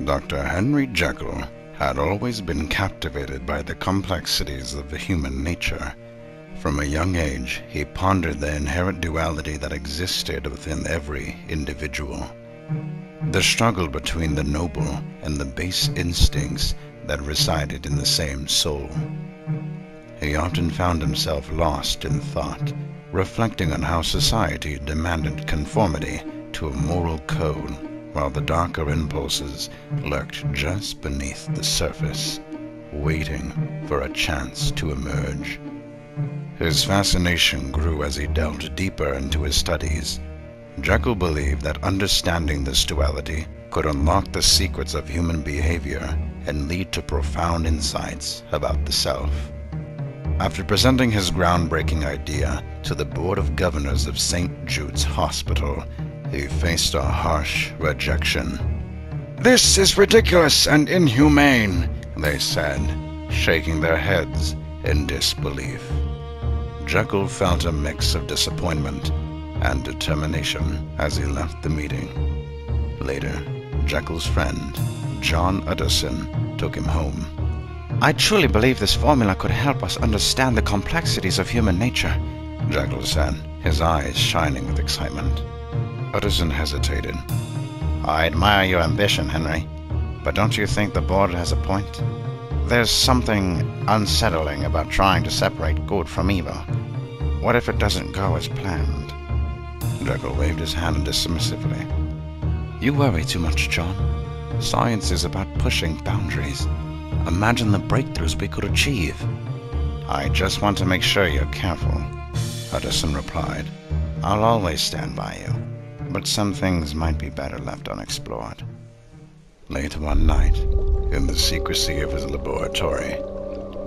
Dr. Henry Jekyll had always been captivated by the complexities of the human nature. From a young age, he pondered the inherent duality that existed within every individual. The struggle between the noble and the base instincts that resided in the same soul. He often found himself lost in thought, reflecting on how society demanded conformity to a moral code, while the darker impulses lurked just beneath the surface, waiting for a chance to emerge. His fascination grew as he delved deeper into his studies. Jekyll believed that understanding this duality could unlock the secrets of human behavior and lead to profound insights about the self. After presenting his groundbreaking idea to the Board of Governors of St. Jude's Hospital, he faced a harsh rejection. "This is ridiculous and inhumane," they said, shaking their heads in disbelief. Jekyll felt a mix of disappointment and determination as he left the meeting. Later, Jekyll's friend, John Utterson, took him home. "I truly believe this formula could help us understand the complexities of human nature," Jekyll said, his eyes shining with excitement. Utterson hesitated. "I admire your ambition, Henry, but don't you think the board has a point? There's something unsettling about trying to separate good from evil. What if it doesn't go as planned?" Jekyll waved his hand dismissively. "You worry too much, John. Science is about pushing boundaries. Imagine the breakthroughs we could achieve." "I just want to make sure you're careful," Utterson replied. "I'll always stand by you, but some things might be better left unexplored." Late one night, in the secrecy of his laboratory,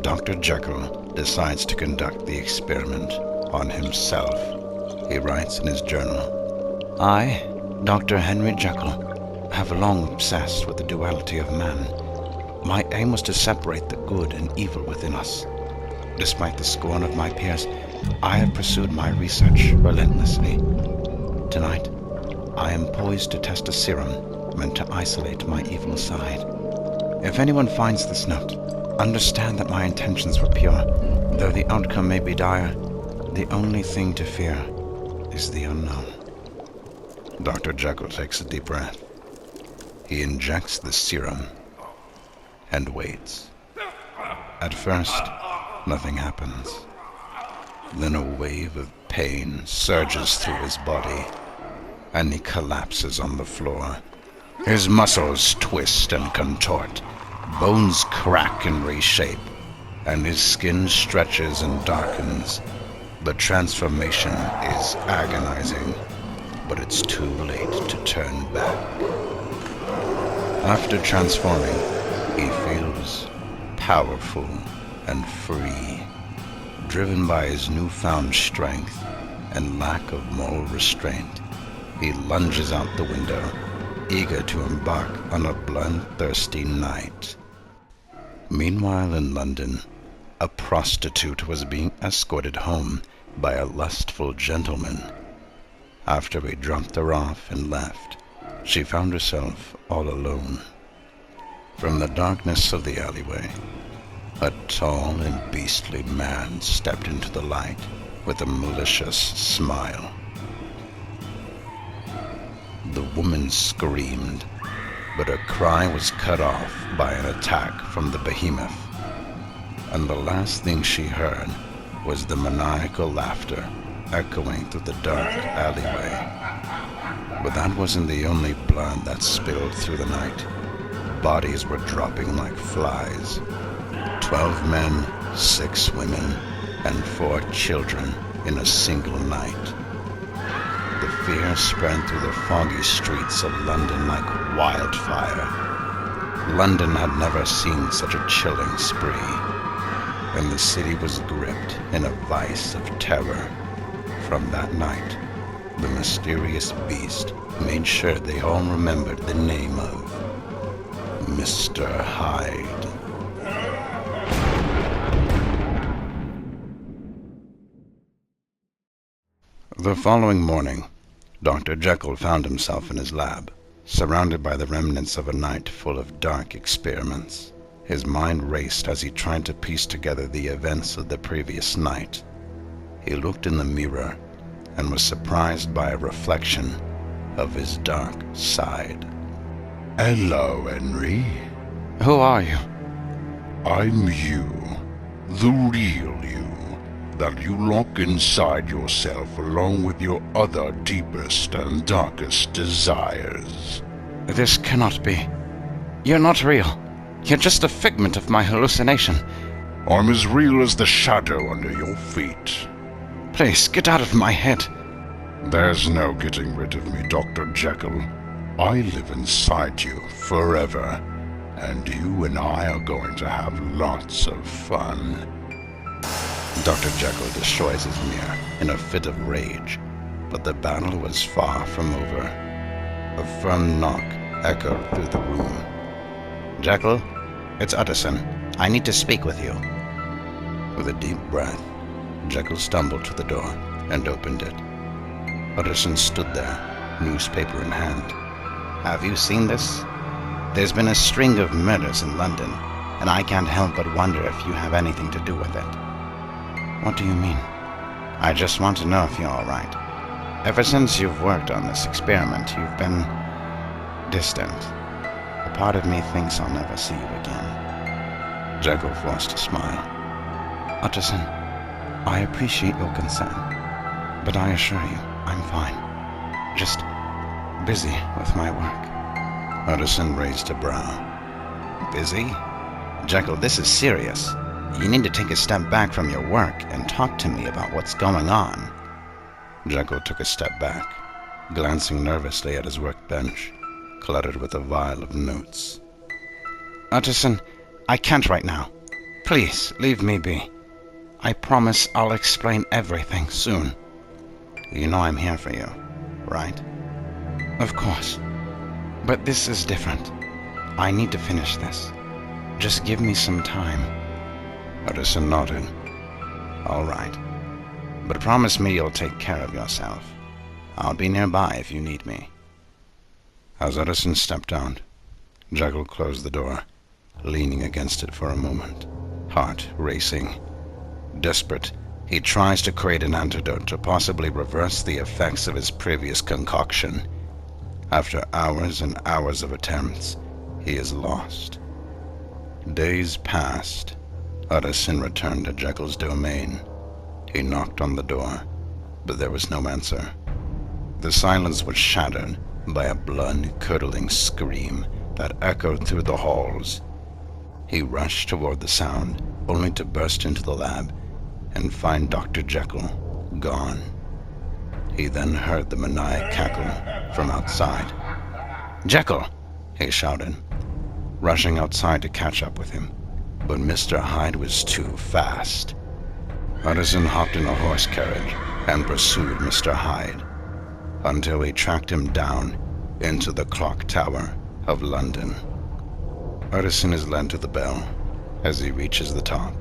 Dr. Jekyll decides to conduct the experiment on himself. He writes in his journal, "I, Dr. Henry Jekyll, have long obsessed with the duality of man. My aim was to separate the good and evil within us. Despite the scorn of my peers, I have pursued my research relentlessly. Tonight, I am poised to test a serum meant to isolate my evil side. If anyone finds this note, understand that my intentions were pure. Though the outcome may be dire, the only thing to fear is the unknown." Dr. Jekyll takes a deep breath. He injects the serum and waits. At first, nothing happens. Then a wave of pain surges through his body, and he collapses on the floor. His muscles twist and contort, bones crack and reshape, and his skin stretches and darkens. The transformation is agonizing, but it's too late to turn back. After transforming, he feels powerful and free, driven by his newfound strength and lack of moral restraint. He lunges out the window, eager to embark on a bloodthirsty night. Meanwhile in London, a prostitute was being escorted home by a lustful gentleman. After he dropped her off and left, she found herself all alone. From the darkness of the alleyway, a tall and beastly man stepped into the light with a malicious smile. The woman screamed, but her cry was cut off by an attack from the behemoth, and the last thing she heard was the maniacal laughter echoing through the dark alleyway. But that wasn't the only blood that spilled through the night. Bodies were dropping like flies. 12 men, 6 women, and 4 children in a single night. The fear spread through the foggy streets of London like wildfire. London had never seen such a chilling spree, and the city was gripped in a vice of terror. From that night, the mysterious beast made sure they all remembered the name of Mr. Hyde. The following morning, Dr. Jekyll found himself in his lab, Surrounded by the remnants of a night full of dark experiments, his mind raced as he tried to piece together the events of the previous night. He looked in the mirror and was surprised by a reflection of his dark side. Hello, Henry. Who are you? I'm you, the real you, that you lock inside yourself along with your other deepest and darkest desires. This cannot be. You're not real. You're just a figment of my hallucination. I'm as real as the shadow under your feet. Please, get out of my head. There's no getting rid of me, Dr. Jekyll. I live inside you forever, and you and I are going to have lots of fun. Dr. Jekyll destroys his mirror in a fit of rage, but the battle was far from over. A firm knock echoed through the room. Jekyll, it's Utterson. I need to speak with you. With a deep breath, Jekyll stumbled to the door and opened it. Utterson stood there, newspaper in hand. Have you seen this? There's been a string of murders in London, and I can't help but wonder if you have anything to do with it. What do you mean? I just want to know if you're all right. Ever since you've worked on this experiment, you've been distant. A part of me thinks I'll never see you again. Jekyll forced a smile. Utterson, I appreciate your concern, but I assure you, I'm fine. Just busy with my work. Utterson raised a brow. Busy? Jekyll, this is serious. You need to take a step back from your work and talk to me about what's going on. Jekyll took a step back, glancing nervously at his workbench, cluttered with a vial of notes. Utterson, I can't right now. Please, leave me be. I promise I'll explain everything soon. You know I'm here for you, right? Of course. But this is different. I need to finish this. Just give me some time. Utterson nodded. All right. But promise me you'll take care of yourself. I'll be nearby if you need me. As Utterson stepped out, Jekyll closed the door, leaning against it for a moment, heart racing. Desperate, he tries to create an antidote to possibly reverse the effects of his previous concoction. After hours and hours of attempts, he is lost. Days passed. Utterson returned to Jekyll's domain. He knocked on the door, but there was no answer. The silence was shattered by a blood-curdling scream that echoed through the halls. He rushed toward the sound, only to burst into the lab and find Dr. Jekyll gone. He then heard the maniac cackle from outside. Jekyll! He shouted, rushing outside to catch up with him, but Mr. Hyde was too fast. Utterson hopped in a horse carriage and pursued Mr. Hyde until he tracked him down into the clock tower of London. Utterson is led to the bell. As he reaches the top,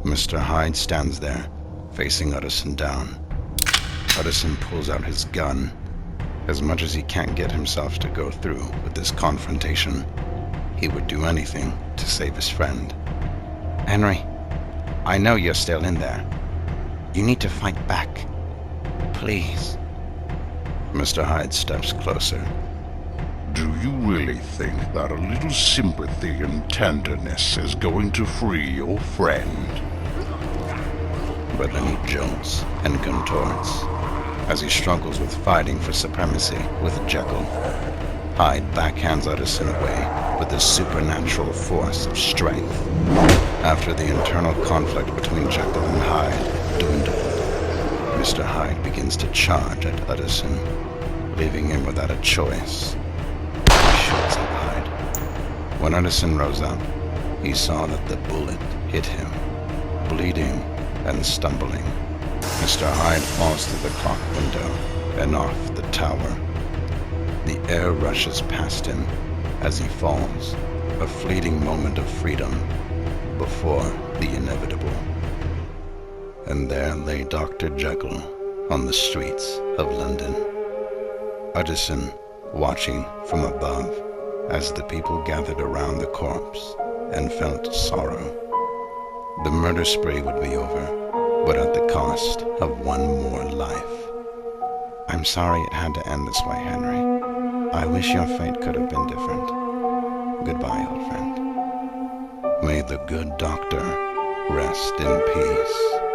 Mr. Hyde stands there, facing Utterson down. Utterson pulls out his gun. As much as he can't get himself to go through with this confrontation, he would do anything to save his friend. Henry, I know you're still in there. You need to fight back. Please. Mr. Hyde steps closer. Do you really think that a little sympathy and tenderness is going to free your friend? But then he jolts and contorts as he struggles with fighting for supremacy with Jekyll. Hyde backhands Utterson away with the supernatural force of strength. After the internal conflict between Jekyll and Hyde dwindled, Mr. Hyde begins to charge at Utterson, leaving him without a choice. He shoots at Hyde. When Utterson rose up, he saw that the bullet hit him, bleeding and stumbling. Mr. Hyde falls through the clock window and off the tower. The air rushes past him as he falls, a fleeting moment of freedom before the inevitable. And there lay Dr. Jekyll on the streets of London. Utterson watching from above as the people gathered around the corpse and felt sorrow. The murder spree would be over, but at the cost of one more life. I'm sorry it had to end this way, Henry. I wish your fate could have been different. Goodbye, old friend. May the good doctor rest in peace.